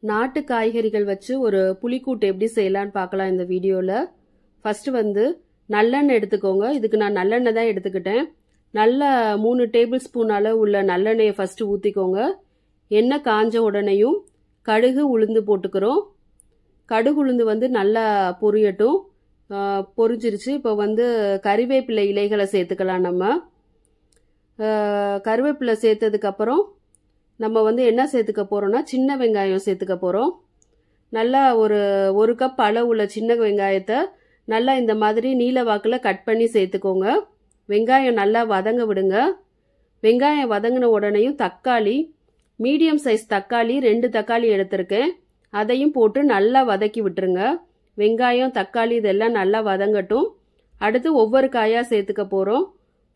நாட்டு காய்கறிகள் வச்சு ஒரு புளிக்கூட்டு எப்படி செய்யலான்னு பார்க்கலாம் இந்த வீடியோவில். ஃபர்ஸ்ட் வந்து நல்லெண்ணெய் எடுத்துக்கோங்க. இதுக்கு நான் நல்லெண்ணெய் தான் எடுத்துக்கிட்டேன். நல்ல 3 டேபிள் ஸ்பூன் அளவு உள்ள நல்லெண்ணெயை ஃபர்ஸ்ட் ஊற்றிக்கோங்க. எண்ணெய் காஞ்ச உடனேயும் கடுகு உளுந்து போட்டுக்கிறோம். கடுகு உளுந்து வந்து நல்லா பொரியட்டும். பொரிஞ்சிருச்சு. இப்போ வந்து கறிவேப்பிலை இலைகளை சேர்த்துக்கலாம். நம்ம கருவேப்பிலை சேர்த்ததுக்கப்புறம் நம்ம வந்து என்ன சேர்த்துக்க போகிறோம்னா சின்ன வெங்காயம் சேர்த்துக்க போகிறோம். நல்லா ஒரு கப் அளவுள்ள சின்ன வெங்காயத்தை நல்லா இந்த மாதிரி நீல வாக்கில் கட் பண்ணி சேர்த்துக்கோங்க. வெங்காயம் நல்லா வதங்க விடுங்க. வெங்காயம் வதங்கின உடனேயும் தக்காளி, மீடியம் சைஸ் தக்காளி 2 தக்காளி எடுத்திருக்கேன், அதையும் போட்டு நல்லா வதக்கி விட்டுருங்க. வெங்காயம் தக்காளி இதெல்லாம் நல்லா வதங்கட்டும். அடுத்து ஒவ்வொரு காயாக சேர்த்துக்க போகிறோம்.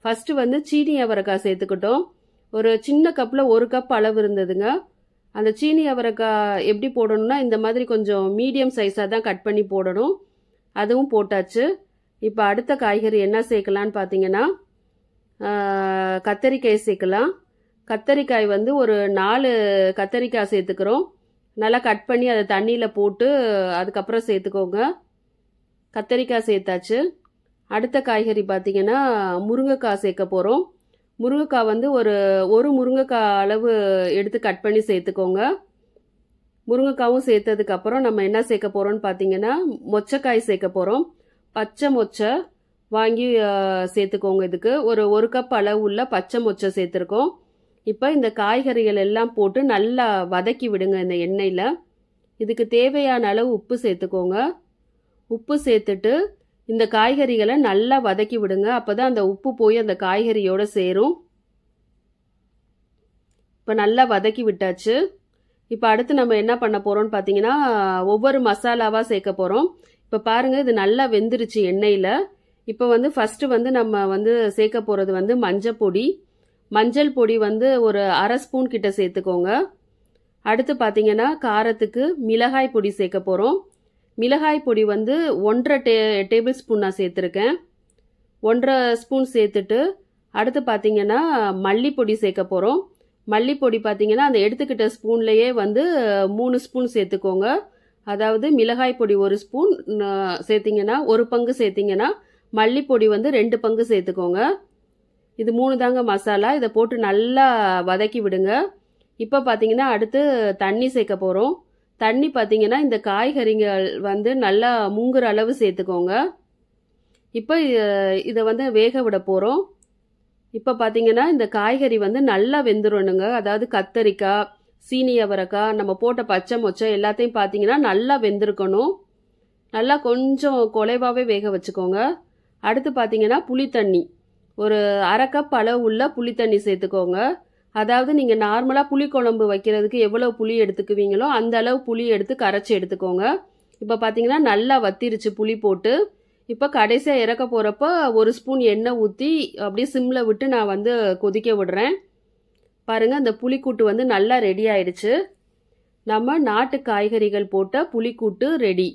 ஃபஸ்ட்டு வந்து சீனி அவரைக்காய் சேர்த்துக்கிட்டோம். ஒரு சின்ன கப்பில் 1 கப் அளவு இருந்ததுங்க. அந்த சீனி அவரைக்காய் எப்படி போடணும்னா இந்த மாதிரி கொஞ்சம் மீடியம் சைஸாக தான் கட் பண்ணி போடணும். அதுவும் போட்டாச்சு. இப்போ அடுத்த காய்கறி என்ன சேர்க்கலான்னு பார்த்தீங்கன்னா கத்தரிக்காய் சேர்க்கலாம். கத்தரிக்காய் வந்து ஒரு 4 கத்தரிக்காய் சேர்த்துக்கிறோம். நல்லா கட் பண்ணி அதை தண்ணியில் போட்டு அதுக்கப்புறம் சேர்த்துக்கோங்க. கத்தரிக்காய் சேர்த்தாச்சு. அடுத்த காய்கறி பார்த்தீங்கன்னா முருங்கைக்காய் சேர்க்க போகிறோம். முருங்கைக்காய் வந்து ஒரு முருங்கைக்காய் அளவு எடுத்து கட் பண்ணி சேர்த்துக்கோங்க. முருங்கைக்காவும் சேர்த்ததுக்கப்புறம் நம்ம என்ன சேர்க்க போகிறோம்னு பார்த்தீங்கன்னா மொச்சக்காய் சேர்க்க போகிறோம். பச்சை மொச்சை வாங்கி சேர்த்துக்கோங்க. இதுக்கு ஒரு கப் அளவு உள்ள பச்சை மொச்சை சேர்த்துருக்கோம். இப்போ இந்த காய்கறிகள் எல்லாம் போட்டு நல்லா வதக்கி விடுங்க இந்த எண்ணெயில். இதுக்கு தேவையான அளவு உப்பு சேர்த்துக்கோங்க. உப்பு சேர்த்துட்டு இந்த காய்கறிகளை நல்லா வதக்கி விடுங்க. அப்போதான் அந்த உப்பு போய் அந்த காய்கறியோட சேரும். இப்போ நல்லா வதக்கி விட்டாச்சு. இப்போ அடுத்து நம்ம என்ன பண்ண போகிறோம்னு பார்த்தீங்கன்னா ஒவ்வொரு மசாலாவாக சேர்க்க போகிறோம். இப்போ பாருங்கள், இது நல்லா வெந்துருச்சு எண்ணெயில். இப்போ வந்து ஃபஸ்ட்டு வந்து நம்ம வந்து சேர்க்க போகிறது வந்து மஞ்சள் பொடி வந்து ஒரு 1/2 ஸ்பூன் கிட்ட சேர்த்துக்கோங்க. அடுத்து பார்த்தீங்கன்னா காரத்துக்கு மிளகாய் பொடி சேர்க்க போகிறோம். மிளகாய் பொடி வந்து 1.5 டேபிள் ஸ்பூன் நான் சேர்த்துருக்கேன். 1.5 ஸ்பூன் சேர்த்துட்டு அடுத்து பார்த்தீங்கன்னா மல்லிப்பொடி சேர்க்க போகிறோம். மல்லிப்பொடி பார்த்தீங்கன்னா அந்த எடுத்துக்கிட்ட ஸ்பூன்லேயே வந்து 3 ஸ்பூன் சேர்த்துக்கோங்க. அதாவது மிளகாய் பொடி 1 ஸ்பூன் சேர்த்திங்கன்னா 1 பங்கு சேர்த்திங்கன்னா மல்லிப்பொடி வந்து 2 பங்கு சேர்த்துக்கோங்க. இது 3 தாங்க மசாலா. இதை போட்டு நல்லா வதக்கி விடுங்க. இப்போ பார்த்தீங்கன்னா அடுத்து தண்ணி சேர்க்க போகிறோம். தண்ணி பார்த்தீங்கன்னா இந்த காய்கறிகள் வந்து நல்லா முங்குற அளவு சேர்த்துக்கோங்க. இப்போ இதை வந்து வேக விட போகிறோம். இப்போ பார்த்தீங்கன்னா இந்த காய்கறி வந்து நல்லா வெந்துடணுங்க. அதாவது கத்தரிக்காய், சீனி அவரைக்காய், நம்ம போட்ட பச்சை மொச்சை எல்லாத்தையும் பார்த்தீங்கன்னா நல்லா வெந்திருக்கணும். நல்லா கொஞ்சம் குலைவாகவே வேக வச்சுக்கோங்க. அடுத்து பார்த்தீங்கன்னா புளித்தண்ணி ஒரு 1/2 கப் அளவு உள்ள புளித்தண்ணி சேர்த்துக்கோங்க. அதாவது நீங்கள் நார்மலாக புளிக்குழம்பு வைக்கிறதுக்கு எவ்வளோ புளி எடுத்துக்குவீங்களோ அந்த அளவு புளி எடுத்து கரைச்சி எடுத்துக்கோங்க. இப்போ பார்த்தீங்கன்னா நல்லா வத்திருச்சு புளி போட்டு. இப்போ கடைசியாக இறக்க போகிறப்ப 1 ஸ்பூன் எண்ணெய் ஊற்றி அப்படியே சிம்மில் விட்டு நான் வந்து கொதிக்க விடுறேன். பாருங்கள், அந்த புளிக்கூட்டு வந்து நல்லா ரெடி ஆயிடுச்சு. நம்ம நாட்டு காய்கறிகள் போட்ட புளிக்கூட்டு ரெடி.